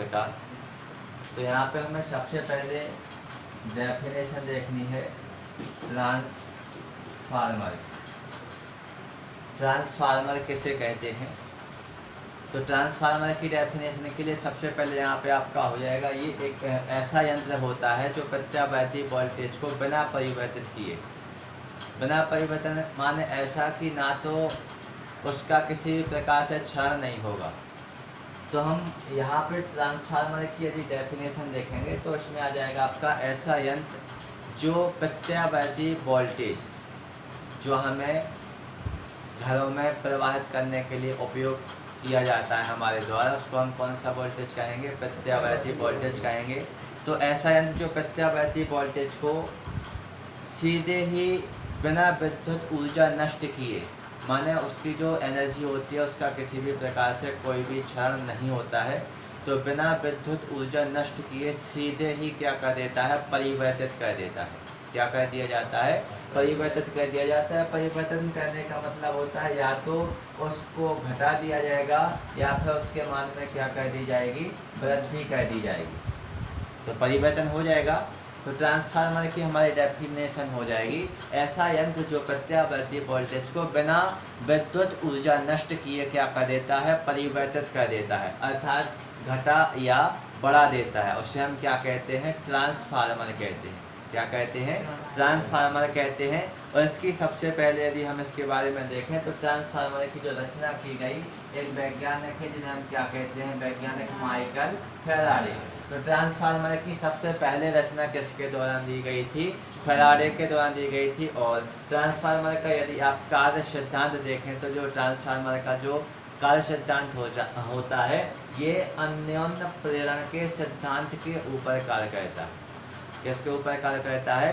प्रकार। तो यहाँ पे हमें सबसे पहले डेफिनेशन देखनी है ट्रांसफार्मर। ट्रांसफार्मर किसे कहते हैं? तो ट्रांसफार्मर की डेफिनेशन के लिए सबसे पहले यहाँ पे आपका हो जाएगा, ये एक ऐसा यंत्र होता है जो प्रत्यावर्ती वोल्टेज को बिना परिवर्तित किए, बिना परिवर्तन माने ऐसा कि ना तो उसका किसी भी प्रकार से क्षरण नहीं होगा। तो हम यहाँ पे ट्रांसफार्मर की यदि डेफिनेशन देखेंगे तो उसमें आ जाएगा आपका ऐसा यंत्र जो प्रत्यावर्ती वोल्टेज जो हमें घरों में प्रवाहित करने के लिए उपयोग किया जाता है हमारे द्वारा, उसको हम कौन सा वोल्टेज कहेंगे? प्रत्यावर्ती वोल्टेज कहेंगे। तो ऐसा यंत्र जो प्रत्यावर्ती वोल्टेज को सीधे ही बिना विद्युत ऊर्जा नष्ट किए, माने उसकी जो एनर्जी होती है उसका किसी भी प्रकार से कोई भी क्षरण नहीं होता है, तो बिना विद्युत ऊर्जा नष्ट किए सीधे ही क्या कर देता है? परिवर्तित कर देता है। क्या कर दिया जाता है? परिवर्तित कर दिया जाता है। परिवर्तन करने का मतलब होता है या तो उसको घटा दिया जाएगा या फिर उसके मान में क्या कर दी जाएगी? वृद्धि कर दी जाएगी। तो परिवर्तन हो जाएगा। तो ट्रांसफार्मर की हमारी डेफिनेशन हो जाएगी ऐसा यंत्र जो प्रत्यावर्ती वोल्टेज को बिना विद्युत ऊर्जा नष्ट किए क्या कर देता है? परिवर्तित कर देता है, अर्थात घटा या बढ़ा देता है। उससे हम क्या कहते हैं? ट्रांसफार्मर कहते हैं। क्या कहते हैं? ट्रांसफार्मर कहते हैं। और इसकी सबसे पहले यदि हम इसके बारे में देखें तो ट्रांसफार्मर की जो रचना की गई एक वैज्ञानिक है जिन्हें हम क्या कहते हैं? वैज्ञानिक माइकल फैराडे। तो ट्रांसफार्मर की सबसे पहले रचना किसके दौरान दी गई थी? फैराडे के दौरान दी गई थी। और ट्रांसफार्मर का यदि आप कार्य सिद्धांत देखें तो जो ट्रांसफार्मर का जो कार्य सिद्धांत होता है ये अन्योन्य प्रेरण के सिद्धांत के ऊपर कार्य करता है। किसके ऊपर कार्य करता है?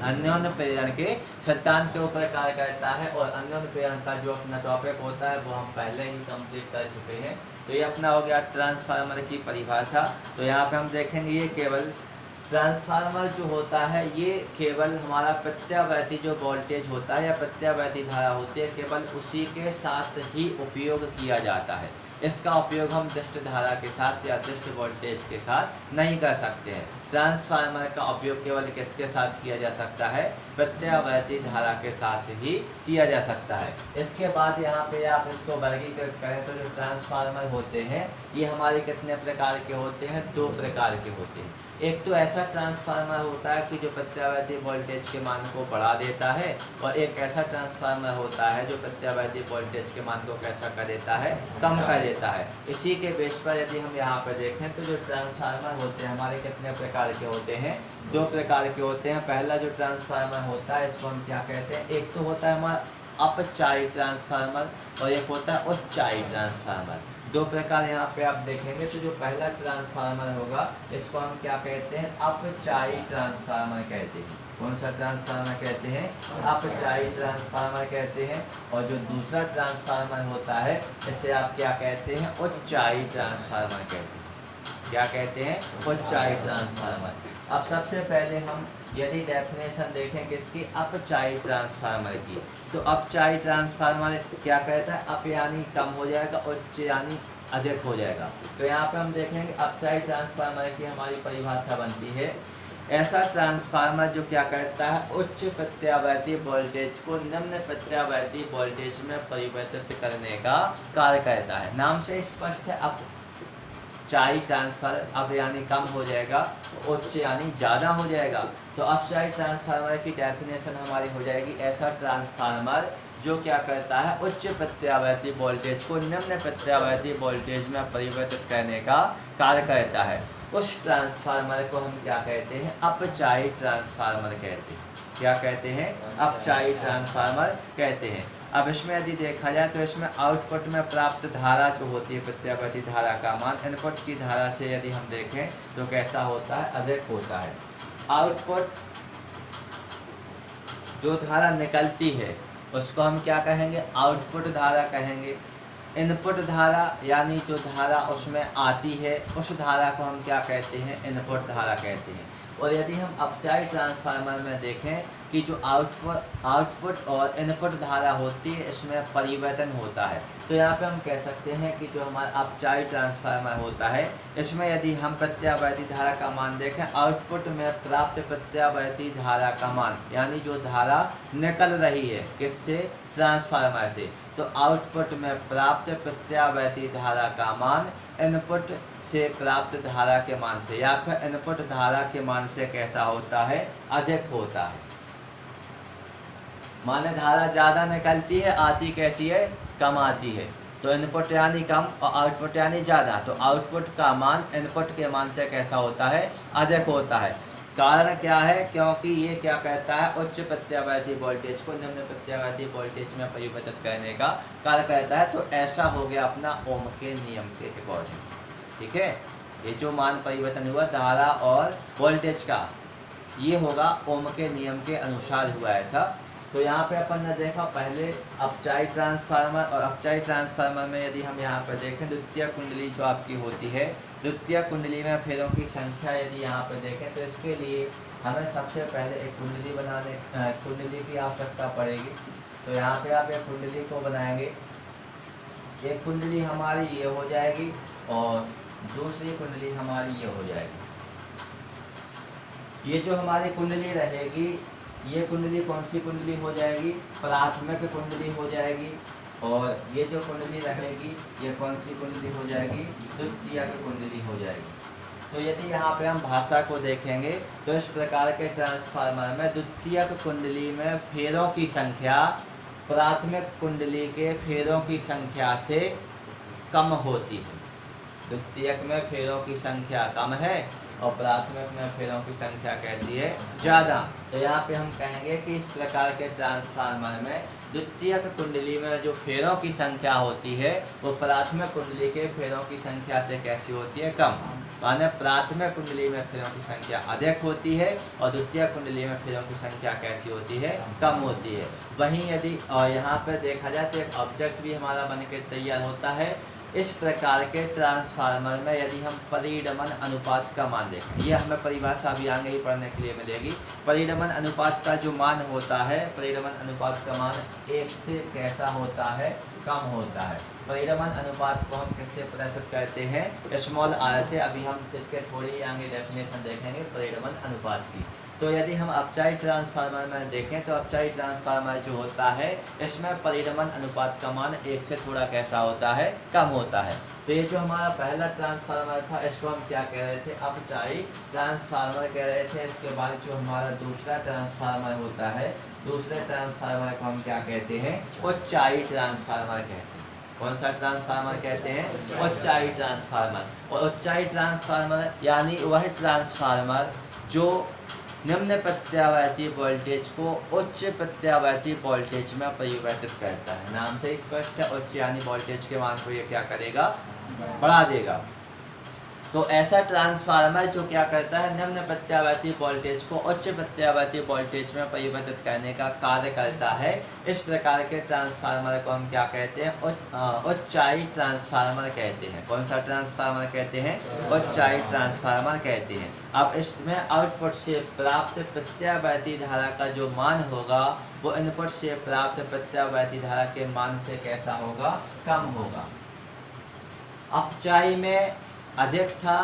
अन्योन्य प्रेरण के सिद्धांत के ऊपर कार्य करता है। और अन्योन्य प्रेरण का जो अपना टॉपिक होता है वो हम पहले ही कंप्लीट कर चुके हैं। तो ये अपना हो गया ट्रांसफार्मर की परिभाषा। तो यहाँ पे हम देखेंगे ये केवल ट्रांसफार्मर जो होता है ये केवल हमारा प्रत्यावर्ती जो वोल्टेज होता है या प्रत्यावर्ती धारा होती है केवल उसी के साथ ही उपयोग किया जाता है। इसका उपयोग हम दृष्ट धारा के साथ या दृष्ट वोल्टेज के साथ नहीं कर सकते हैं। ट्रांसफार्मर का उपयोग केवल किसके साथ किया जा सकता है? प्रत्यावर्ती धारा के साथ ही किया जा सकता है। इसके बाद यहाँ पे आप इसको वर्गीकृत करें तो जो ट्रांसफार्मर होते हैं ये हमारे कितने प्रकार के होते हैं? 2 प्रकार के होते हैं। एक तो ऐसा ट्रांसफार्मर होता है कि जो प्रत्यावर्ती वोल्टेज के मान को बढ़ा देता है, और एक ऐसा ट्रांसफार्मर होता है जो प्रत्यावर्ती वोल्टेज के मान को कैसा कर देता है? कम कर देता है। इसी के बेस पर यदि हम यहाँ पर देखें तो जो ट्रांसफार्मर होते हैं हमारे कितने प्रकार के होते हैं? 2 प्रकार के होते हैं। पहला जो ट्रांसफार्मर होता है इसको हम क्या कहते हैं? एक तो होता है हमारा अपचायी ट्रांसफार्मर और एक होता है उच्चायी ट्रांसफार्मर। 2 प्रकार यहाँ पे आप देखेंगे। तो जो पहला ट्रांसफार्मर होगा इसको हम क्या कहते हैं? अपचायी ट्रांसफार्मर कहते हैं। कौन सा ट्रांसफार्मर कहते हैं? अपचायी ट्रांसफार्मर कहते हैं। और जो दूसरा ट्रांसफार्मर होता है इसे आप क्या कहते हैं? उच्चायी ट्रांसफार्मर कहते हैं। क्या कहते हैं? उच्चायी ट्रांसफार्मर। अब सबसे पहले हम यदि डेफिनेशन देखें किसकी? अपचायी ट्रांसफार्मर की, तो अपचायी ट्रांसफार्मर क्या कहता है? अप यानी कम हो जाएगा, उच्च यानी अधिक हो जाएगा। तो यहाँ पे हम देखेंगे अपचायी ट्रांसफार्मर की हमारी परिभाषा बनती है ऐसा ट्रांसफार्मर जो क्या करता है? उच्च प्रत्यावर्ती वोल्टेज को निम्न प्रत्यावर्ती वोल्टेज में परिवर्तित करने का कार्य करता है। नाम से स्पष्ट है। अपचायी ट्रांसफार्मर अप यानी कम हो जाएगा, उच्च यानी ज़्यादा हो जाएगा। तो अपचायी ट्रांसफार्मर की डेफिनेशन हमारी हो जाएगी ऐसा ट्रांसफार्मर जो क्या करता है? उच्च प्रत्यावर्ती वोल्टेज को निम्न प्रत्यावर्ती वोल्टेज में परिवर्तित करने का कार्य करता है। उस ट्रांसफार्मर को हम क्या कहते हैं? अपचायी ट्रांसफार्मर कहते हैं। क्या कहते हैं? अपचायी ट्रांसफार्मर कहते हैं। अब इसमें यदि देखा जाए तो इसमें आउटपुट में प्राप्त धारा जो होती है प्रत्यावर्ती धारा का मान इनपुट की धारा से यदि हम देखें तो कैसा होता है? अधिक होता है। आउटपुट जो धारा निकलती है उसको हम क्या कहेंगे? आउटपुट धारा कहेंगे। इनपुट धारा यानी जो धारा उसमें आती है उस धारा को हम क्या कहते हैं? इनपुट धारा कहते हैं। और यदि हम अपचाई ट्रांसफार्मर में देखें कि जो आउटपुट और इनपुट धारा होती है इसमें परिवर्तन होता है। तो यहाँ पे हम कह सकते हैं कि जो हमारा अपचाई ट्रांसफार्मर होता है इसमें यदि हम प्रत्यावर्ती धारा का मान देखें, आउटपुट में प्राप्त प्रत्यावर्ती धारा का मान, यानी जो धारा निकल रही है किससे, ट्रांसफार्मर से, तो आउटपुट में प्राप्त प्रत्यावर्ती धारा का मान इनपुट से प्राप्त धारा के मान से या फिर इनपुट धारा के मान से कैसा होता है, अधिक होता है। माने धारा ज़्यादा निकलती है, आती कैसी है, कम आती है। तो इनपुट यानी कम और आउटपुट यानी ज़्यादा, तो आउटपुट का मान इनपुट के मान से कैसा होता है, अधिक होता है। कारण क्या है, क्योंकि ये क्या कहता है, उच्च प्रत्यावर्ती वोल्टेज को निम्न प्रत्यावर्ती वोल्टेज में परिवर्तित करने का कार्य कहता है। तो ऐसा हो गया अपना ओम के नियम के अकॉर्डिंग। ठीक है, ये जो मान परिवर्तन हुआ धारा और वोल्टेज का, ये होगा ओम के नियम के अनुसार हुआ ऐसा। तो यहाँ पे अपन ने देखा पहले अपचाई ट्रांसफार्मर, और अपचाई ट्रांसफार्मर में यदि हम यहाँ पर देखें द्वितीय कुंडली जो आपकी होती है, द्वितीय कुंडली में फेरों की संख्या यदि यहाँ पर देखें तो इसके लिए हमें सबसे पहले एक कुंडली कुंडली की आवश्यकता पड़ेगी। तो यहाँ पे आप एक कुंडली को बनाएंगे, एक कुंडली हमारी ये हो जाएगी और दूसरी कुंडली हमारी ये हो जाएगी। ये जो हमारी कुंडली रहेगी, ये कुंडली कौन सी कुंडली हो जाएगी, प्राथमिक कुंडली हो जाएगी। और ये जो कुंडली रहेगी ये कौन सी कुंडली हो जाएगी, द्वितीयक कुंडली हो जाएगी। तो यदि यहाँ पे हम भाषा को देखेंगे तो इस प्रकार के ट्रांसफार्मर में द्वितीयक कुंडली में फेरों की संख्या प्राथमिक कुंडली के फेरों की संख्या से कम होती है। द्वितीयक में फेरों की संख्या कम है और प्राथमिक में फेरों की संख्या कैसी है, ज़्यादा। तो यहाँ पे हम कहेंगे कि इस प्रकार के ट्रांसफार्मर में द्वितीयक कुंडली में जो फेरों की संख्या होती है वो प्राथमिक कुंडली के फेरों की संख्या से कैसी होती है, कम। माने प्राथमिक कुंडली में फेरों की संख्या अधिक होती है और द्वितीय कुंडली में फेरों की संख्या कैसी होती है, कम होती है। वहीं यदि यहाँ पर देखा जाए तो एक ऑब्जेक्ट भी हमारा बनकर तैयार होता है। इस प्रकार के ट्रांसफार्मर में यदि हम परिणमन अनुपात का मान देखें, ये हमें परिभाषा अभी आगे ही पढ़ने के लिए मिलेगी। परिणमन अनुपात का जो मान होता है, परिणमन अनुपात का मान 1 से कैसा होता है, कम होता है। परिणमन अनुपात को हम किससे प्रदर्शित करते हैं, स्मॉल r से। अभी हम इसके थोड़ी आगे डेफिनेशन देखेंगे परिणमन अनुपात की। तो यदि हम अपचाई ट्रांसफार्मर में देखें तो अपचाई ट्रांसफार्मर जो होता है इसमें परिणमन अनुपात का मान 1 से थोड़ा कैसा होता है, कम होता है। तो ये जो हमारा पहला ट्रांसफार्मर था इसको हम क्या कह रहे थे, अपचाई ट्रांसफार्मर कह रहे थे। इसके बाद जो हमारा दूसरा ट्रांसफार्मर होता है, दूसरे ट्रांसफार्मर को हम क्या कहते हैं, उच्चाई ट्रांसफार्मर कहते हैं। कौन सा ट्रांसफार्मर कहते हैं, उच्चाई ट्रांसफार्मर। और उच्चाई ट्रांसफार्मर यानी वह ट्रांसफार्मर जो निम्न प्रत्यावर्ती वोल्टेज को उच्च प्रत्यावर्ती वोल्टेज में परिवर्तित करता है। नाम से स्पष्ट है, उच्च यानी वोल्टेज के मान को ये क्या करेगा, बढ़ा देगा। तो ऐसा ट्रांसफार्मर जो क्या करता है, निम्न प्रत्यावर्ती वोल्टेज को उच्च प्रत्यावर्ती वोल्टेज में परिवर्तित करने का कार्य करता है। इस प्रकार के ट्रांसफार्मर को हम क्या कहते हैं, उच्चाई ट्रांसफार्मर कहते हैं। कौन सा ट्रांसफार्मर कहते हैं, उच्चाई ट्रांसफार्मर कहते हैं। अब इसमें आउटपुट से प्राप्त प्रत्यावर्ती धारा का जो मान होगा वो इनपुट से प्राप्त प्रत्यावर्ती धारा के मान से कैसा होगा, कम होगा। अपचाई में अधिक था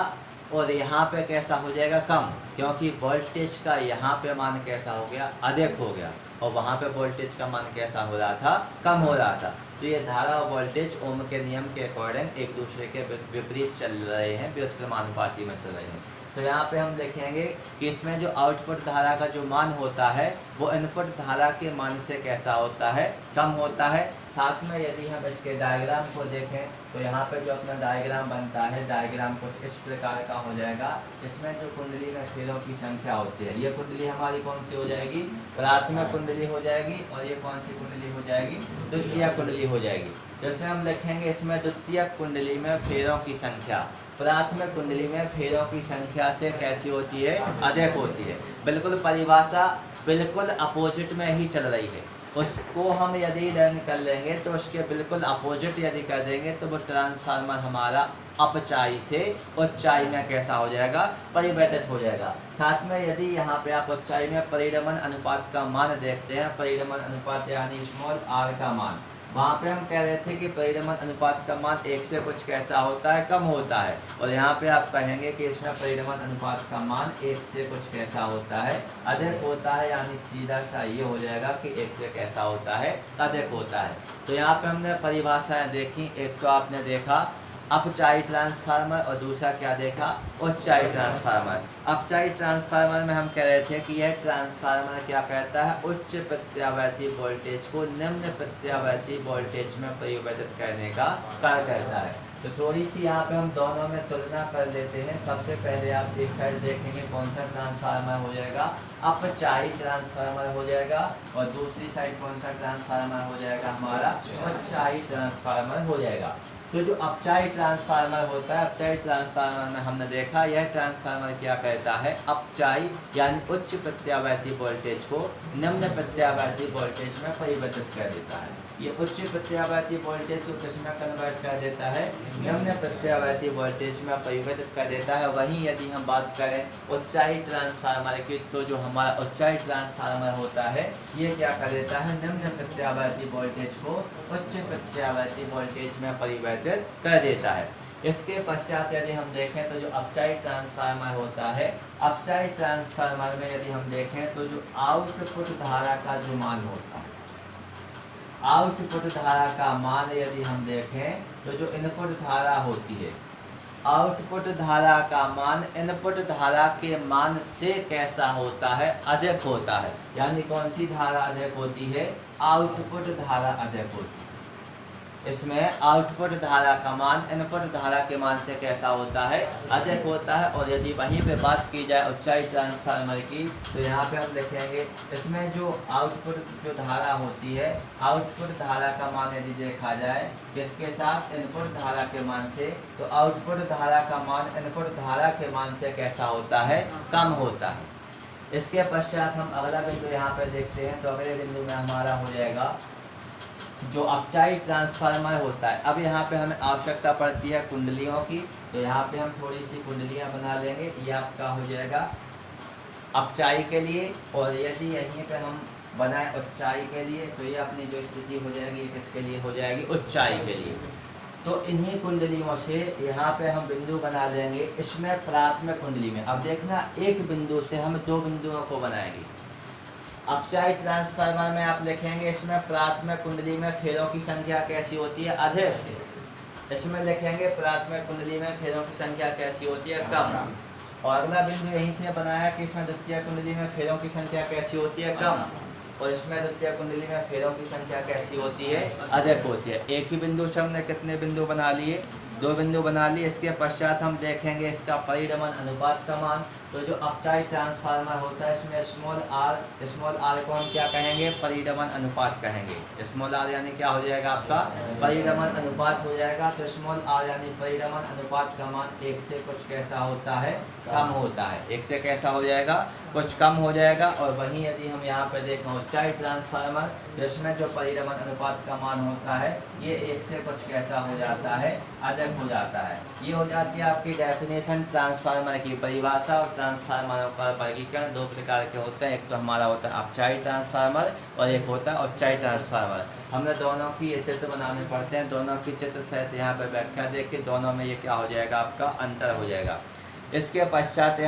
और यहाँ पे कैसा हो जाएगा, कम, क्योंकि वोल्टेज का यहाँ पे मान कैसा हो गया, अधिक हो गया, और वहाँ पे वोल्टेज का मान कैसा हो रहा था, कम हो रहा था। तो ये धारा और वोल्टेज ओम के नियम के अकॉर्डिंग एक दूसरे के विपरीत चल रहे हैं, व्युत्क्रमानुपाती में चल रहे हैं। तो यहाँ पे हम देखेंगे कि इसमें जो आउटपुट धारा का जो मान होता है वो इनपुट धारा के मान से कैसा होता है, कम होता है। साथ में यदि हम इसके डायग्राम को देखें तो यहाँ पे जो अपना डायग्राम बनता है, डायग्राम कुछ इस प्रकार का हो जाएगा। इसमें जो कुंडली में फेरों की संख्या होती है, ये कुंडली हमारी कौन सी हो जाएगी, प्राथमिक कुंडली हो जाएगी, और ये कौन सी कुंडली हो जाएगी, द्वितीय कुंडली हो जाएगी। जैसे हम लिखेंगे इसमें द्वितीय कुंडली में फेरों की संख्या प्राथमिक कुंडली में फेरों की संख्या से कैसी होती है, अधिक होती है। बिल्कुल परिभाषा बिल्कुल अपोजिट में ही चल रही है। उसको हम यदि लर्न कर लेंगे तो उसके बिल्कुल अपोजिट यदि कर देंगे तो वो ट्रांसफार्मर हमारा अपचाई से उच्चाई में कैसा हो जाएगा, परिवर्तित हो जाएगा। साथ में यदि यहाँ पे आप उच्चाई में परिरमण अनुपात का मान देखते हैं, परिरमण अनुपात यानी स्मॉल आर का मान, वहाँ पे हम कह रहे थे कि परिरमण अनुपात का मान 1 से कुछ कैसा होता है, कम होता है। और यहाँ पे आप कहेंगे कि इसमें परिरमण अनुपात का मान 1 से कुछ कैसा होता है, अधिक होता है, यानी सीधा सा ये हो जाएगा कि 1 से कैसा होता है, अधिक होता है। तो यहाँ पे हमने परिभाषाएं देखी, एक तो आपने देखा अपचाई ट्रांसफार्मर और दूसरा क्या देखा, उच्चाई ट्रांसफार्मर। अपचाई ट्रांसफार्मर में हम कह रहे थे कि यह ट्रांसफार्मर क्या कहता है, उच्च प्रत्यावर्ती वोल्टेज को निम्न प्रत्यावर्ती वोल्टेज में परिवर्तित करने का कार्य करता है। तो थोड़ी सी यहाँ पे हम दोनों में तुलना कर लेते हैं। सबसे पहले आप एक साइड देखेंगे कौन सा ट्रांसफार्मर हो जाएगा, अपचाई ट्रांसफार्मर हो जाएगा, और दूसरी साइड कौन सा ट्रांसफार्मर हो जाएगा, हमारा उच्चाई ट्रांसफार्मर हो जाएगा। तो जो अपचाई ट्रांसफार्मर होता है, अपचाई ट्रांसफार्मर में हमने देखा यह ट्रांसफार्मर क्या कहता है, अपचाई यानी उच्च प्रत्यावर्ती वोल्टेज को निम्न प्रत्यावर्ती वोल्टेज में परिवर्तित कर देता है। ये उच्च प्रत्यावर्ती वोल्टेज को किस में कन्वर्ट कर देता है, निम्न प्रत्यावर्ती वोल्टेज में परिवर्तित कर देता है। वहीं यदि हम बात करें उच्चाई ट्रांसफार्मर की, तो जो हमारा उच्चाई ट्रांसफार्मर होता है ये क्या कर देता है, निम्न प्रत्यावर्ती वोल्टेज को उच्च प्रत्यावर्ती वोल्टेज में परिवर्तित कर देता है। इसके पश्चात यदि हम देखें तो जो अपचाई ट्रांसफार्मर होता है, अपचाई ट्रांसफार्मर में यदि हम देखें तो जो आउटपुट धारा का जो मान होता है, आउटपुट धारा का मान यदि हम देखें तो जो इनपुट धारा होती है, आउटपुट धारा का मान इनपुट धारा के मान से कैसा होता है, अधिक होता है। यानी कौन सी धारा अधिक होती है, आउटपुट धारा अधिक होती है। इसमें आउटपुट धारा का मान इनपुट धारा के मान से कैसा होता है, अधिक होता है। और यदि वहीं पे बात की जाए उच्चाई ट्रांसफार्मर की, तो यहाँ पे हम देखेंगे इसमें जो आउटपुट जो धारा होती है, आउटपुट धारा का मान यदि देखा जाए किसके साथ, इनपुट धारा के मान से, तो आउटपुट धारा का मान इनपुट धारा के मान से कैसा होता है, कम होता है। इसके पश्चात हम अगला बिंदु यहाँ पे देखते हैं। तो अगले बिंदु में हमारा हो जाएगा जो अपचाई ट्रांसफार्मर होता है। अब यहाँ पे हमें आवश्यकता पड़ती है कुंडलियों की, तो यहाँ पे हम थोड़ी सी कुंडलियाँ बना लेंगे। ये आपका हो जाएगा अपचाई के लिए, और यदि यहीं पे हम बनाए उच्चाई के लिए, तो ये अपनी जो स्थिति हो जाएगी किसके लिए हो जाएगी, उच्चाई के लिए। तो इन्हीं कुंडलियों से यहाँ पे हम बिंदु बना लेंगे। इसमें प्राथमिक कुंडली में अब देखना, एक बिंदु से हम 2 बिंदुओं को बनाएंगे। अपचाई ट्रांसफार्मर में आप लिखेंगे इसमें प्राथमिक कुंडली में फेरों की संख्या कैसी होती है, अधिक। इसमें लिखेंगे प्राथमिक कुंडली में फेरों की संख्या कैसी होती है, कम। और अगला बिंदु यहीं से बनाया कि इसमें द्वितीय कुंडली में फेरों की संख्या कैसी होती है, कम। और इसमें द्वितीय कुंडली में फेरों की संख्या कैसी होती है, अधिक होती है। एक ही बिंदु से हमने कितने बिंदु बना लिए, 2 बिंदु बना लिए। इसके पश्चात हम देखेंगे इसका परिरमण अनुपात का मान। तो जो अपचाई ट्रांसफार्मर होता है इसमें स्मॉल आर को हम क्या कहेंगे, परिरमण अनुपात कहेंगे। स्मॉल आर यानी क्या हो जाएगा, आपका परिरमण अनुपात हो जाएगा। तो स्मॉल आर यानी परिरमण अनुपात का मान 1 से कुछ कैसा होता है, कम होता है। 1 से कैसा हो जाएगा, कुछ कम हो जाएगा। और वहीं यदि हम यहाँ पे देखें उच्चाई ट्रांसफार्मर, जिसमें जो परिरमण अनुपात का मान होता है ये 1 से कुछ कैसा हो जाता है, अधिक हो जाता है। ये हो जाती है आपकी डेफिनेशन ट्रांसफार्मर की परिभाषा। और ट्रांसफार्मर का वर्गीकरण 2 प्रकार के होते हैं, एक तो हमारा होता है अपचाई ट्रांसफार्मर और एक होता है उच्चाई ट्रांसफार्मर। हमने दोनों की ये चित्र बनाने पड़ते हैं, दोनों की चित्र सहित यहाँ पे व्याख्या देख के दोनों में ये क्या हो जाएगा, आपका अंतर हो जाएगा। इसके पश्चात